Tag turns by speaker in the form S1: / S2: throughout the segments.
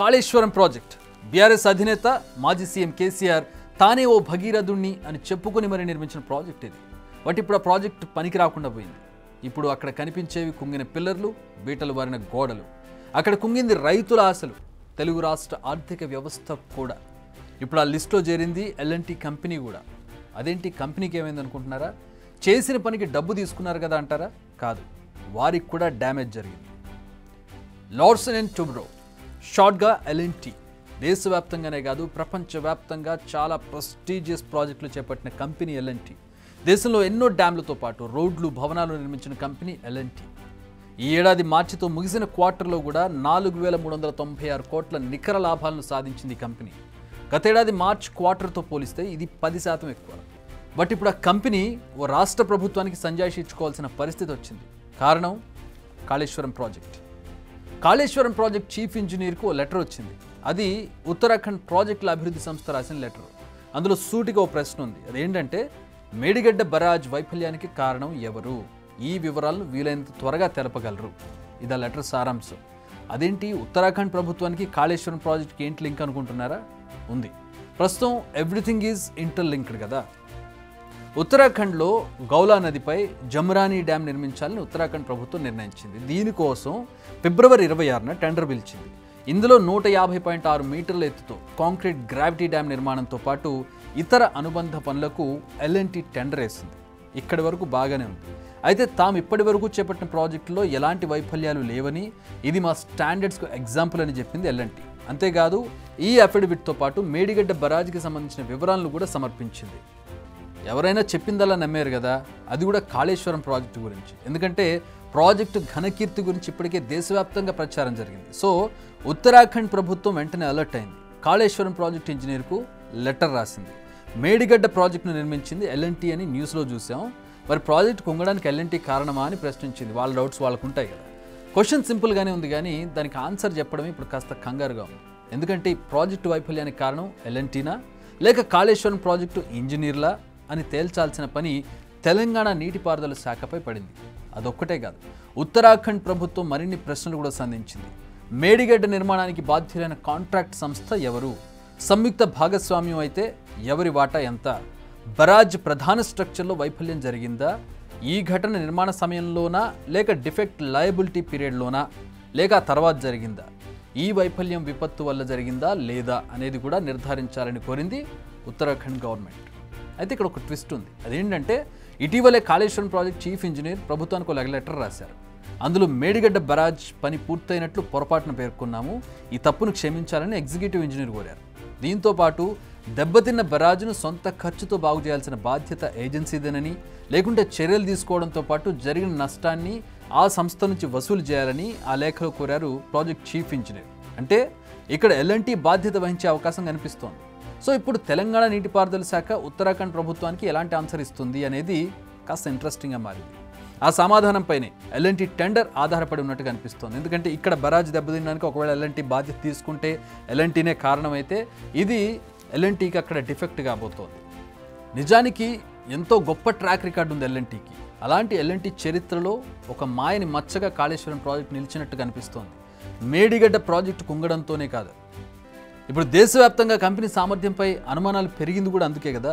S1: Kaleshwaram project BRS అధినేత మాజీ CM KCR తానే ఓ భగీరథుణ్ణి అని చెప్పుకొని మరి నిర్మించిన ప్రాజెక్ట్ ఇది. బట్ ఇప్పుడు ఆ ప్రాజెక్ట్ పనికి రాకుండా పోయింది. ఇప్పుడు అక్కడ కనిపించేవి కుంగిన పిల్లర్లు, బీటలు వారిన గోడలు. అక్కడ కుంగింది రైతుల ఆశలు, తెలుగు రాష్ట్ర ఆర్థిక వ్యవస్థ కూడా. ఇప్పుడు ఆ లిస్టులో చేరింది ఎల్ఎన్టీ కంపెనీ కూడా. అదేంటి, కంపెనీకి ఏమైంది అనుకుంటున్నారా? చేసిన పనికి డబ్బు తీసుకున్నారు కదా అంటారా? కాదు, వారికి కూడా డ్యామేజ్ జరిగింది. లార్సన్ అండ్ టూబ్రో, షార్ట్గా ఎల్ఎన్టీ, దేశవ్యాప్తంగానే కాదు ప్రపంచవ్యాప్తంగా చాలా ప్రెస్టీజియస్ ప్రాజెక్టులు చేపట్టిన కంపెనీ ఎల్ఎన్టీ. దేశంలో ఎన్నో డ్యామ్లతో పాటు రోడ్లు, భవనాలు నిర్మించిన కంపెనీ ఎల్ఎన్టీ. ఈ ఏడాది మార్చితో ముగిసిన క్వార్టర్లో కూడా 4,396 కోట్ల నికర లాభాలను సాధించింది ఈ కంపెనీ. గతేడాది మార్చ్ క్వార్టర్తో పోలిస్తే ఇది 10% ఎక్కువ. బట్ ఇప్పుడు ఆ కంపెనీ ఓ రాష్ట్ర ప్రభుత్వానికి సంజాయిషి ఇచ్చుకోవాల్సిన పరిస్థితి వచ్చింది. కారణం Kaleshwaram project. Kaleshwaram project chief ఇంజనీర్కు ఓ లెటర్ వచ్చింది. అది ఉత్తరాఖండ్ ప్రాజెక్టుల అభివృద్ధి సంస్థ రాసిన లెటర్. అందులో సూటిగా ఓ ప్రశ్న ఉంది. అదేంటంటే, మేడిగడ్డ బరాజ్ వైఫల్యానికి కారణం ఎవరు? ఈ వివరాలను వీలైనంత త్వరగా తెలపగలరు. ఇది ఆ లెటర్ సారాంశం. అదేంటి, ఉత్తరాఖండ్ ప్రభుత్వానికి కాళేశ్వరం ప్రాజెక్ట్కి ఏంటి లింక్ అనుకుంటున్నారా? ఉంది. ప్రస్తుతం ఎవ్రీథింగ్ ఈజ్ ఇంటర్లింక్డ్ కదా. ఉత్తరాఖండ్లో గౌలా నదిపై జమ్రానీ డ్యామ్ నిర్మించాలని ఉత్తరాఖండ్ ప్రభుత్వం నిర్ణయించింది. దీనికోసం ఫిబ్రవరి 26న టెండర్ పిలిచింది. ఇందులో 150.6 మీటర్ల ఎత్తుతో కాంక్రీట్ గ్రావిటీ డ్యామ్ నిర్మాణంతో పాటు ఇతర అనుబంధ పనులకు ఎల్ఎన్టీ టెండర్ వేసింది. ఇక్కడి వరకు బాగానే ఉంది. అయితే తాము ఇప్పటి వరకు చేపట్టిన ప్రాజెక్టులో ఎలాంటి వైఫల్యాలు లేవని, ఇది మా స్టాండర్డ్స్కు ఎగ్జాంపుల్ అని చెప్పింది ఎల్ఎన్టీ. అంతేకాదు, ఈ అఫిడవిట్తో పాటు మేడిగడ్డ బరాజ్కి సంబంధించిన వివరాలను కూడా సమర్పించింది. ఎవరైనా చెప్పిందల్లా నమ్మారు కదా, అది కూడా కాళేశ్వరం ప్రాజెక్టు గురించి. ఎందుకంటే ప్రాజెక్టు ఘనకీర్తి గురించి ఇప్పటికే దేశవ్యాప్తంగా ప్రచారం జరిగింది. సో ఉత్తరాఖండ్ ప్రభుత్వం వెంటనే అలర్ట్ అయింది. కాళేశ్వరం ప్రాజెక్టు ఇంజనీర్కు లెటర్ రాసింది. మేడిగడ్డ ప్రాజెక్టును నిర్మించింది ఎల్ఎన్టీ అని న్యూస్లో చూసాం. మరి ప్రాజెక్టు కుంగడానికి ఎల్ఎన్టీ కారణమా అని ప్రశ్నించింది. వాళ్ళ డౌట్స్ వాళ్ళకు ఉంటాయి కదా. క్వశ్చన్ సింపుల్గానే ఉంది, కానీ దానికి ఆన్సర్ చెప్పడమే ఇప్పుడు కాస్త కంగారుగా ఉంది. ఎందుకంటే ఈ ప్రాజెక్టు వైఫల్యానికి కారణం ఎల్ఎన్టీనా లేక కాళేశ్వరం ప్రాజెక్టు ఇంజనీర్లా అని తేల్చాల్సిన పని తెలంగాణ నీటిపారుదల శాఖపై పడింది. అదొక్కటే కాదు, ఉత్తరాఖండ్ ప్రభుత్వం మరిన్ని ప్రశ్నలు కూడా సంధించింది. మేడిగడ్డ నిర్మాణానికి బాధ్యులైన కాంట్రాక్ట్ సంస్థ ఎవరు? సంయుక్త భాగస్వామ్యం అయితే ఎవరి వాటా ఎంత? బరాజ్ ప్రధాన స్ట్రక్చర్లో వైఫల్యం జరిగిందా? ఈ ఘటన నిర్మాణ సమయంలోనా లేక డిఫెక్ట్ లయబిలిటీ పీరియడ్లోనా లేక తర్వాత జరిగిందా? ఈ వైఫల్యం విపత్తు వల్ల జరిగిందా లేదా అనేది కూడా నిర్ధారించాలని కోరింది ఉత్తరాఖండ్ గవర్నమెంట్. అయితే ఇక్కడ ఒక ట్విస్ట్ ఉంది. అదేంటంటే, ఇటీవలే కాళేశ్వరం ప్రాజెక్ట్ చీఫ్ ఇంజనీర్ ప్రభుత్వానికి ఒక లెటర్ రాశారు. అందులో మేడిగడ్డ బరాజ్ పని పూర్తయినట్లు పొరపాటున పేర్కొన్నాము, ఈ తప్పును క్షమించాలని ఎగ్జిక్యూటివ్ ఇంజనీర్ కోరారు. దీంతో పాటు దెబ్బతిన్న బరాజ్ను సొంత ఖర్చుతో బాగు చేయాల్సిన బాధ్యత ఏజెన్సీదేనని, లేకుంటే చర్యలు తీసుకోవడంతో పాటు జరిగిన నష్టాన్ని ఆ సంస్థ నుంచి వసూలు చేయాలని ఆ లేఖలో కోరారు ప్రాజెక్ట్ చీఫ్ ఇంజనీర్. అంటే ఇక్కడ ఎల్ఎన్టీ బాధ్యత వహించే అవకాశం కనిపిస్తోంది. సో ఇప్పుడు తెలంగాణ నీటిపారుదల శాఖ ఉత్తరాఖండ్ ప్రభుత్వానికి ఎలాంటి ఆన్సర్ ఇస్తుంది అనేది కాస్త ఇంట్రెస్టింగ్గా మారింది. ఆ సమాధానంపైనే ఎల్ఎన్టీ టెండర్ ఆధారపడి ఉన్నట్టుగా అనిపిస్తోంది. ఎందుకంటే ఇక్కడ బరాజ్ దెబ్బతినడానికి ఒకవేళ ఎల్ఎన్టీ బాధ్యత తీసుకుంటే ఎల్ఎన్టీనే కారణమైతే ఇది ఎల్ఎన్టీకి అక్కడ డిఫెక్ట్ కాబోతోంది. నిజానికి ఎంతో గొప్ప ట్రాక్ రికార్డు ఉంది ఎల్ఎన్టీకి. అలాంటి ఎల్ఎన్టీ చరిత్రలో ఒక మాయని మచ్చగా కాళేశ్వరం ప్రాజెక్టు నిలిచినట్టు కనిపిస్తోంది. మేడిగడ్డ ప్రాజెక్టు కుంగడంతోనే కాదు, ఇప్పుడు దేశవ్యాప్తంగా కంపెనీ సామర్థ్యంపై అనుమానాలు పెరిగింది కూడా అందుకే కదా.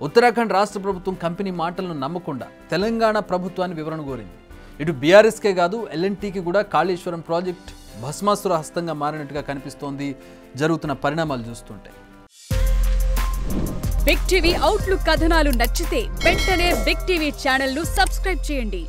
S1: ఉత్తరాఖండ్ రాష్ట్ర ప్రభుత్వం కంపెనీ మాటలను నమ్మకుండా తెలంగాణ ప్రభుత్వాన్ని వివరణ కోరింది. ఇటు బీఆర్ఎస్కే కాదు, ఎల్ఎన్టీకి కూడా కాళేశ్వరం ప్రాజెక్ట్ భస్మాసుర హస్తంగా మారినట్టుగా కనిపిస్తోంది జరుగుతున్న పరిణామాలు చూస్తుంటే.
S2: బిగ్ టీవీ అవుట్లుక్ కథనాలు నచ్చితే వెంటనే బిగ్ టీవీ ఛానల్ ను సబ్స్క్రైబ్ చేయండి.